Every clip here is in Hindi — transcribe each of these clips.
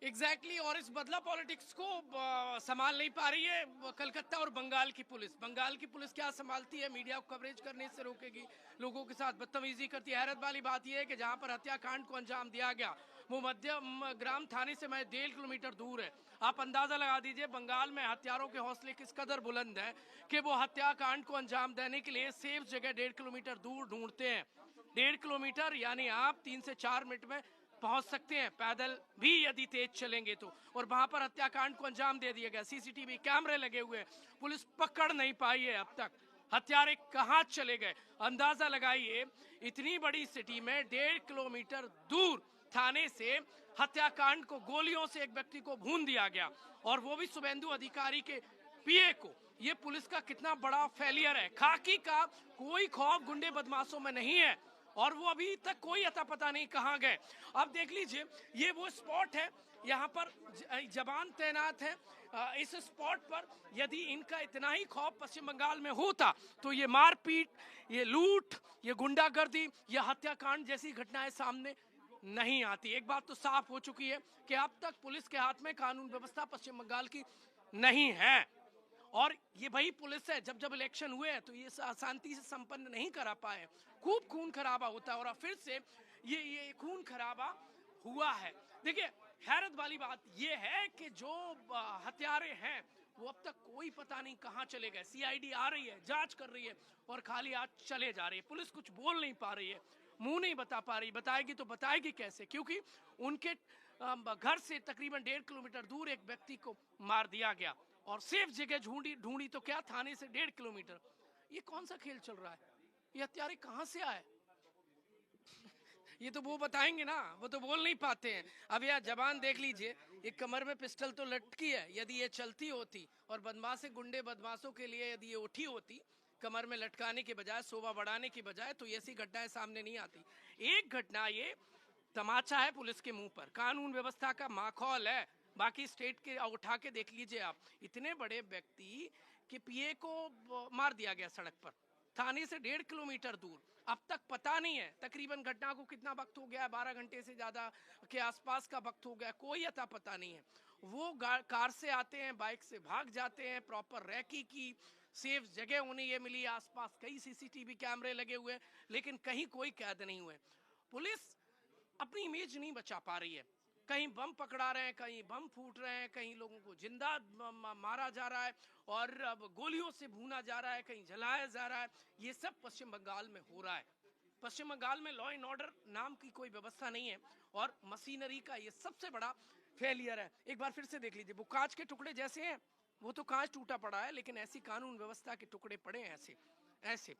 एग्जैक्टली और इस बदला पॉलिटिक्स को संभाल नहीं पा रही है कलकत्ता और बंगाल की पुलिस। बंगाल की पुलिस क्या संभालती है, मीडिया को कवरेज करने से रोकेगी, लोगों के साथ बदतमीजी करती है। हैरत वाली बात यह है कि जहां पर हत्याकांड को अंजाम दिया गया वो मध्यम ग्राम थाने से मैं 1.5 किलोमीटर दूर है। आप अंदाजा लगा दीजिए बंगाल में हत्यारों के हौसले किस कदर बुलंद है कि वो हत्याकांड को अंजाम देने के लिए सेफ जगह 1.5 किलोमीटर दूर ढूंढते हैं। 1.5 किलोमीटर यानी आप 3 से 4 मिनट में पहुंच सकते हैं पैदल भी यदि तेज चलेंगे तो। और वहां पर हत्याकांड को अंजाम दे दिया गया, सीसीटीवी कैमरे लगे हुए हैं, पुलिस पकड़ नहीं पाई है अब तक हत्यारे कहां चले गए। अंदाजा लगाइए इतनी बड़ी सिटी में 1.5 किलोमीटर दूर थाने से हत्याकांड को गोलियों से एक व्यक्ति को भून दिया गया, और वो भी शुभेंदु अधिकारी के पीए को। ये पुलिस का कितना बड़ा फेलियर है। खाकी का कोई खौफ गुंडे बदमाशों में नहीं है और वो अभी तक कोई अता पता नहीं कहां गए। अब देख लीजिए ये वो स्पॉट है, यहाँ पर जवान तैनात है। इस स्पॉट पर यदि इनका इतना ही खौफ पश्चिम बंगाल में होता तो ये मारपीट, ये लूट, ये गुंडागर्दी, ये हत्याकांड जैसी घटनाएं सामने नहीं आती। एक बात तो साफ हो चुकी है कि अब तक पुलिस के हाथ में कानून व्यवस्था पश्चिम बंगाल की नहीं है। और ये वही पुलिस है जब जब इलेक्शन हुए हैं तो ये शांति से संपन्न नहीं करा पाए, खूब खून खराबा होता है और फिर से ये खून खराबा हुआ है। देखिए हैरत वाली बात ये है कि जो हत्यारे हैं वो अब तक कोई पता नहीं कहां चले गए। सीआईडी आ रही है, जांच कर रही है और खाली आज चले जा रही है। पुलिस कुछ बोल नहीं पा रही है, मुंह नहीं बता पा रही। बताएगी तो बताएगी कैसे, क्योंकि उनके घर से तकरीबन 1.5 किलोमीटर दूर एक व्यक्ति को मार दिया गया और सेफ जगह ढूंढी ढूंढी तो क्या थाने से 1.5 किलोमीटर। ये कौन सा खेल चल रहा है, ये हत्यारे कहां से आए ये तो वो बताएंगे ना, वो तो बोल नहीं पाते हैं। अब यार जवान देख लीजिए, एक कमर में पिस्टल तो लटकी है, यदि ये चलती होती और बदमाश गुंडे बदमाशों के लिए यदि ये उठी होती कमर में लटकाने के बजाय, शोभा बढ़ाने की बजाय, तो ऐसी घटनाएं सामने नहीं आती। एक घटना ये तमाचा है पुलिस के मुंह पर, कानून व्यवस्था का माखौल है। बाकी स्टेट के उठा के देख लीजिए आप, इतने बड़े व्यक्ति के पीए को मार दिया गया सड़क पर, थाने से 1.5 किलोमीटर दूर। अब तक पता नहीं है तकरीबन घटना को कितना वक्त हो गया है, 12 घंटे से ज्यादा के आसपास का वक्त हो गया, कोई अता पता नहीं है। वो कार से आते हैं, बाइक से भाग जाते हैं, प्रॉपर रैकी की सेफ जगह उन्हें ये मिली, आसपास कई सीसीटीवी कैमरे लगे हुए, लेकिन कहीं कोई कैद नहीं हुए। पुलिस अपनी इमेज नहीं बचा पा रही है, कहीं बम पकड़ा रहे हैं, कहीं बम फूट रहे हैं, कहीं लोगों को जिंदा मारा जा रहा है और अब गोलियों से भूना जा रहा है, कहीं जलाया जा रहा है। ये सब पश्चिम बंगाल में हो रहा है। पश्चिम बंगाल में लॉ एंड ऑर्डर नाम की कोई व्यवस्था नहीं है और मशीनरी का ये सबसे बड़ा फेलियर है। एक बार फिर से देख लीजिए, वो कांच के टुकड़े जैसे हैं, वो तो कांच टूटा पड़ा है, लेकिन ऐसी कानून व्यवस्था के टुकड़े पड़े हैं ऐसे ऐसे।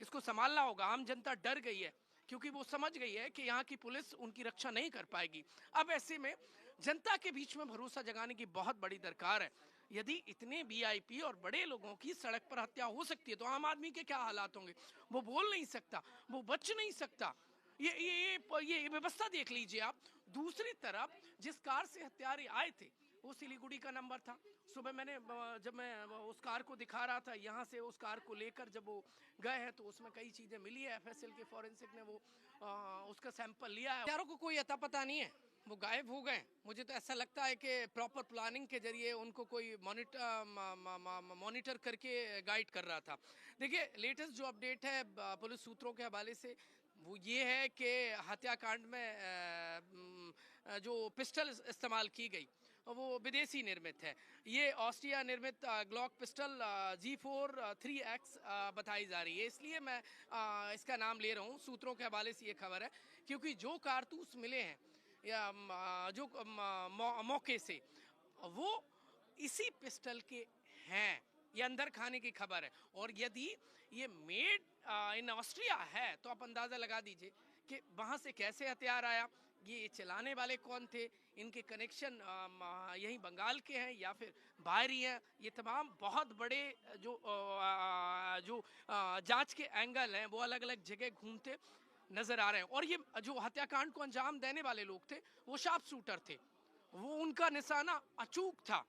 इसको संभालना होगा। आम जनता डर गई है क्योंकि वो समझ गई है कि यहाँ की पुलिस उनकी रक्षा नहीं कर पाएगी। अब ऐसे में जनता के बीच में भरोसा जगाने की बहुत बड़ी दरकार है। यदि इतने वीआईपी और बड़े लोगों की सड़क पर हत्या हो सकती है तो आम आदमी के क्या हालात होंगे। वो बोल नहीं सकता, वो बच नहीं सकता। ये व्यवस्था देख लीजिए आप। दूसरी तरफ जिस कार से हत्यारे आए थे वो सिलीगुड़ी का नंबर था। सुबह मैंने जब मैं उस कार को दिखा रहा था, यहाँ से उस कार को लेकर जब वो गए हैं तो उसमें कई चीजें मिली है। एफएसएल के फॉरेंसिक ने वो उसका सैंपल लिया है। हत्यारों को कोई अता पता नहीं है, वो गायब हो गए। मुझे तो ऐसा लगता है कि प्रॉपर प्लानिंग के जरिए उनको कोई मॉनिटर करके गाइड कर रहा था। देखिए लेटेस्ट जो अपडेट है पुलिस सूत्रों के हवाले से वो ये है कि हत्याकांड में जो पिस्टल इस्तेमाल की गई वो विदेशी निर्मित है। ये ऑस्ट्रिया निर्मित ग्लॉक पिस्टल G4 3X बताई जा रही है। इसलिए मैं इसका नाम ले रहा हूँ, सूत्रों के हवाले से ये खबर है, क्योंकि जो कारतूस मिले हैं या जो मौके से वो इसी पिस्टल के हैं, ये अंदर खाने की खबर है। और यदि ये मेड इन ऑस्ट्रिया है तो आप अंदाजा लगा दीजिए कि वहां से कैसे हथियार आया, ये चलाने वाले कौन थे, इनके कनेक्शन यही बंगाल के हैं या फिर बाहरी हैं। ये तमाम बहुत बड़े जो जांच के एंगल हैं वो अलग अलग जगह घूमते नजर आ रहे हैं। और ये जो हत्याकांड को अंजाम देने वाले लोग थे वो शार्प शूटर थे, वो उनका निशाना अचूक था।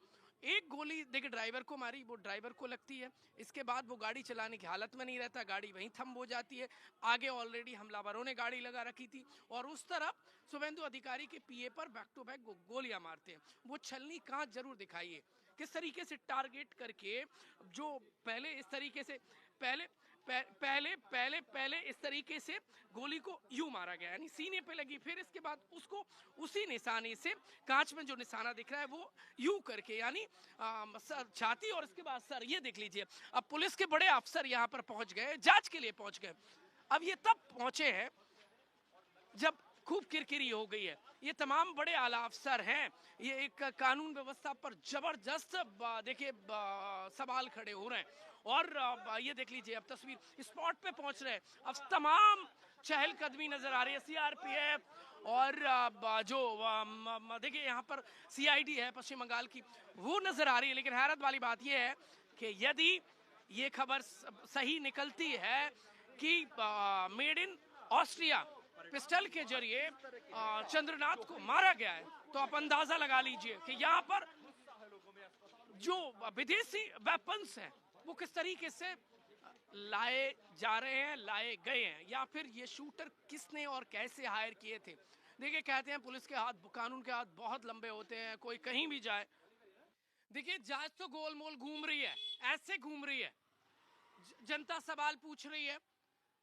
एक गोली देखिए ड्राइवर को मारी, वो ड्राइवर को लगती है, इसके बाद वो गाड़ी चलाने की हालत में नहीं रहता, गाड़ी वहीं थम हो जाती है। आगे ऑलरेडी हमलावरों ने गाड़ी लगा रखी थी और उस तरफ शुभेंदु अधिकारी के पीए पर बैक टू बैक गोलियां मारते हैं। वो छलनी कहाँ जरूर दिखाइए, किस तरीके से टारगेट करके, जो पहले इस तरीके से पहले पहले पहले पहले इस तरीके से गोली को यूं मारा गया, यानी सीने पे लगी, फिर इसके बाद उसको उसी निशाने से कांच में जो निशाना दिख रहा है वो यूं करके, यानी छाती और इसके बाद सर, ये देख लीजिए। अब पुलिस के बड़े अफसर यहाँ पर पहुंच गए, जांच के लिए पहुंच गए। अब ये तब पहुंचे हैं जब खूब किरकिरी हो गई है। ये तमाम बड़े आला अफसर हैं, ये एक कानून व्यवस्था पर जबरदस्त देखिए सवाल खड़े हो रहे हैं। और ये देख लीजिए, अब तस्वीर स्पॉट पे पहुंच रहे हैं, अब तमाम चहलकदमी नजर आ रही है। सीआरपीएफ और जो देखिए यहाँ पर सीआईडी है पश्चिम बंगाल की, वो नजर आ रही है। लेकिन हैरत वाली बात ये है कि यदि ये खबर सही निकलती है कि मेड इन ऑस्ट्रिया पिस्टल के जरिए चंद्रनाथ को मारा गया है, तो आप अंदाजा लगा लीजिए कि यहाँ पर जो विदेशी वेपन्स हैं वो किस तरीके से लाए जा रहे हैं, लाए गए हैं, या फिर ये शूटर किसने और कैसे हायर किए थे। देखिए कहते हैं पुलिस के हाथ, कानून के हाथ बहुत लंबे होते हैं, कोई कहीं भी जाए। देखिए जांच तो गोलमोल घूम रही है, ऐसे घूम रही है, जनता सवाल पूछ रही है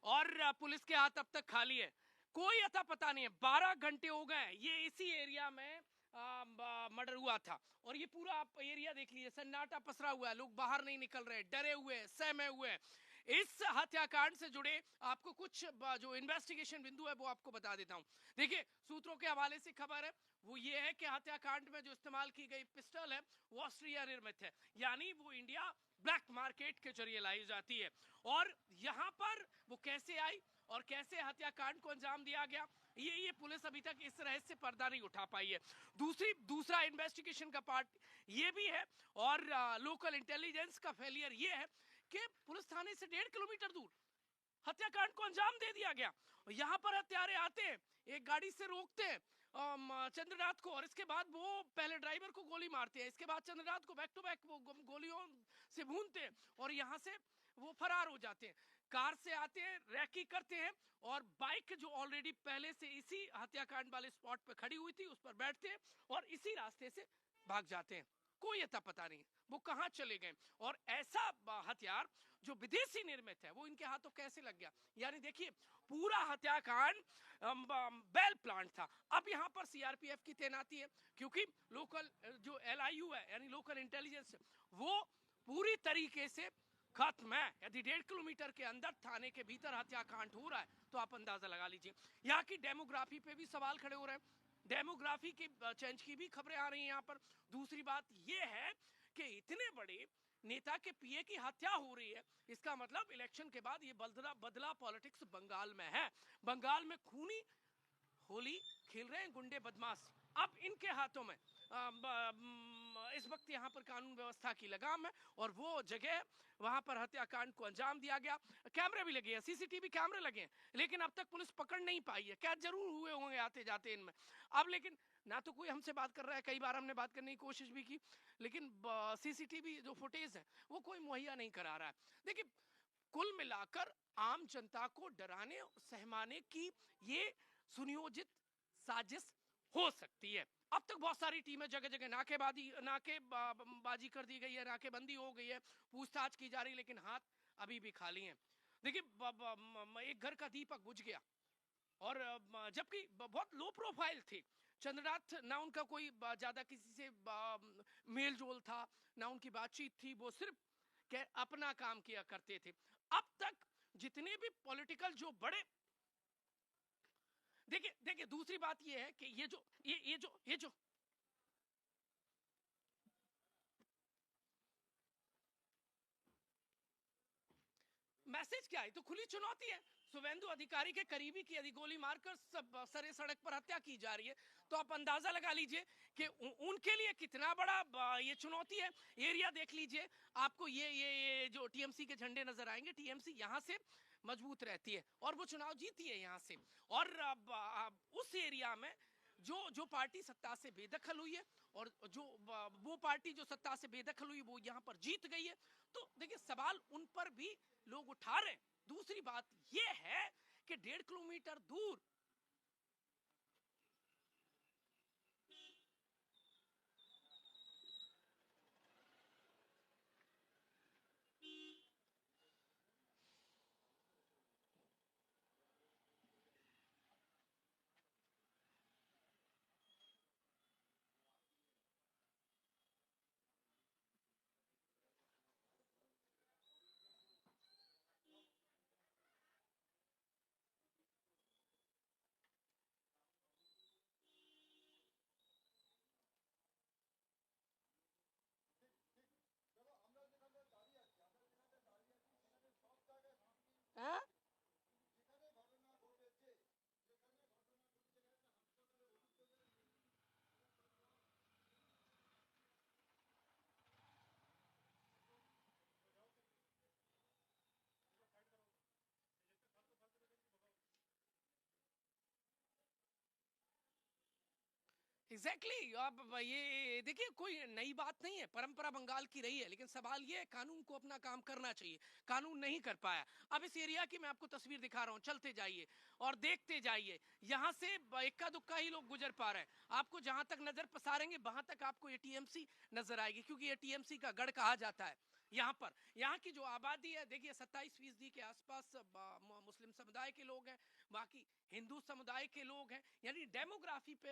और पुलिस के हाथ अब तक खाली है, कोई अता पता नहीं है। 12 घंटे हो गए, ये इसी एरिया में मर्डर हुआ था और ये पूरा आप एरिया देख लीजिए, सन्नाटा पसरा हुआ है, लोग बाहर नहीं निकल रहे, डरे हुए हैं, सहमे हुए हैं। इस हत्याकांड से जुड़े आपको कुछ जो इन्वेस्टिगेशन बिंदु है वो आपको बता देता हूं। देखिए सूत्रों के हवाले से खबर है वो ये है कि हत्याकांड में जो इस्तेमाल की गई पिस्टल है वो ऑस्ट्रिया निर्मित है, यानी वो इंडिया ब्लैक मार्केट के जरिए लाई जाती है। और यहाँ पर वो कैसे आई और कैसे हत्याकांड को अंजाम दिया गया, ये पुलिस अभी तक इस रहस्य से पर्दा नहीं उठा पाई है। दूसरा इन्वेस्टिगेशन का पार्ट ये भी है और लोकल इंटेलिजेंस का फेलियर ये है कि पुलिस थाने से 1.5 किलोमीटर दूर हत्याकांड को अंजाम दे दिया गया। यहाँ पर हत्यारे आते हैं, एक गाड़ी से रोकते हैं चंद्रनाथ को और इसके बाद वो पहले ड्राइवर को गोली मारते हैं, इसके बाद चंद्रनाथ को बैक टू बैक वो गोलियों से भूनते हैं और यहाँ से वो फरार हो जाते हैं। कार से आते हैं, रैकी करते हैं और बाइक जो ऑलरेडी पहले से इसी हत्याकांड वाले स्पॉट पे खड़ी हुई थी उस पर बैठते हैं और इसी रास्ते से भाग जाते हैं। कोई अता पता नहीं वो कहां चले गए। और ऐसा हथियार जो विदेशी निर्मित है वो इनके हाथों कैसे लग गया, यानी देखिए पूरा हत्याकांड बेल प्लांट था। अब यहाँ पर सीआरपीएफ की तैनाती है क्योंकि लोकल जो एलआईयू है यानी लोकल इंटेलिजेंस वो पूरी तरीके से खत्म है। यदि 1.5 किलोमीटर के अंदर थाने के भीतर हत्याकांड हो रहा है तो आप अंदाजा लगा लीजिए। यहाँ की डेमोग्राफी पे भी सवाल खड़े हो रहे हैं, डेमोग्राफी की चेंज की भी खबरें आ रही हैं यहाँ पर। दूसरी बात यह है कि इतने बड़े नेता के पीए की हत्या हो रही है, इसका मतलब इलेक्शन के बाद ये बदला पॉलिटिक्स बंगाल में है। बंगाल में खूनी होली खेल रहे हैं गुंडे बदमाश। अब इनके हाथों में इस वक्त यहाँ पर कानून व्यवस्था की लगाम है और वो जगह वहां पर हत्याकांड को अंजाम दिया गया। कैमरे भी लगे हैं, सीसीटीवी कैमरे लगे हैं, लेकिन अब तक पुलिस पकड़ नहीं पाई है। कैद जरूर हुए होंगे आते जाते इनमें। अब लेकिन ना तो कोई हमसे बात कर रहा है, कई बार हमने बात करने की कोशिश भी की, लेकिन सीसीटीवी जो फुटेज है वो कोई मुहैया नहीं करा रहा है। देखिए कुल मिलाकर आम जनता को डराने सहमाने की ये सुनियोजित साजिश हो सकती है। अब तक बहुत सारी टीमें जगह जगह नाकेबाजी कर दी गई है, नाकेबंदी हो गई है, पूछताछ की जा रही है, लेकिन हाथ अभी भी खाली हैं। देखिए एक घर का दीपक बुझ गया और जबकि बहुत लो प्रोफाइल थे चंद्रनाथ, ना उनका कोई ज्यादा किसी से मेल जोल था, ना उनकी बातचीत थी, वो सिर्फ अपना काम किया करते थे। अब तक जितने भी पॉलिटिकल जो बड़े, देखिए दूसरी बात ये है कि ये जो मैसेज क्या है, तो खुली चुनौती है। शुभेंदु अधिकारी के करीबी की यदि गोली मारकर सब सरे सड़क पर हत्या की जा रही है तो आप अंदाजा लगा लीजिए कि उनके लिए कितना बड़ा ये चुनौती है। एरिया देख लीजिए, आपको ये जो टीएमसी के झंडे नजर आएंगे, टीएमसी यहाँ से मजबूत रहती है और वो चुनाव जीती है यहाँ से। और उस एरिया में जो जो पार्टी सत्ता से बेदखल हुई है और जो वो पार्टी जो सत्ता से बेदखल हुई वो यहाँ पर जीत गई है। तो देखिए सवाल उन पर भी लोग उठा रहे हैं। दूसरी बात ये है कि 1.5 किलोमीटर दूर है। एग्जैक्टली exactly, आप ये देखिए कोई नई बात नहीं है, परंपरा बंगाल की रही है, लेकिन सवाल ये है कानून को अपना काम करना चाहिए। कानून नहीं कर पाया। अब इस एरिया की मैं आपको तस्वीर दिखा रहा हूँ, चलते जाइए और देखते जाइए। यहाँ से इक्का दुक्का ही लोग गुजर पा रहे हैं। आपको जहां तक नजर पसारेंगे वहां तक आपको एटीएमसी नजर आएगी, क्योंकि एटीएमसी का गढ़ कहा जाता है। यहाँ पर यहाँ की जो आबादी है देखिए 27% के आसपास मुस्लिम समुदाय के लोग हैं, बाकी हिंदू समुदाय के लोग हैं। यानी डेमोग्राफी पे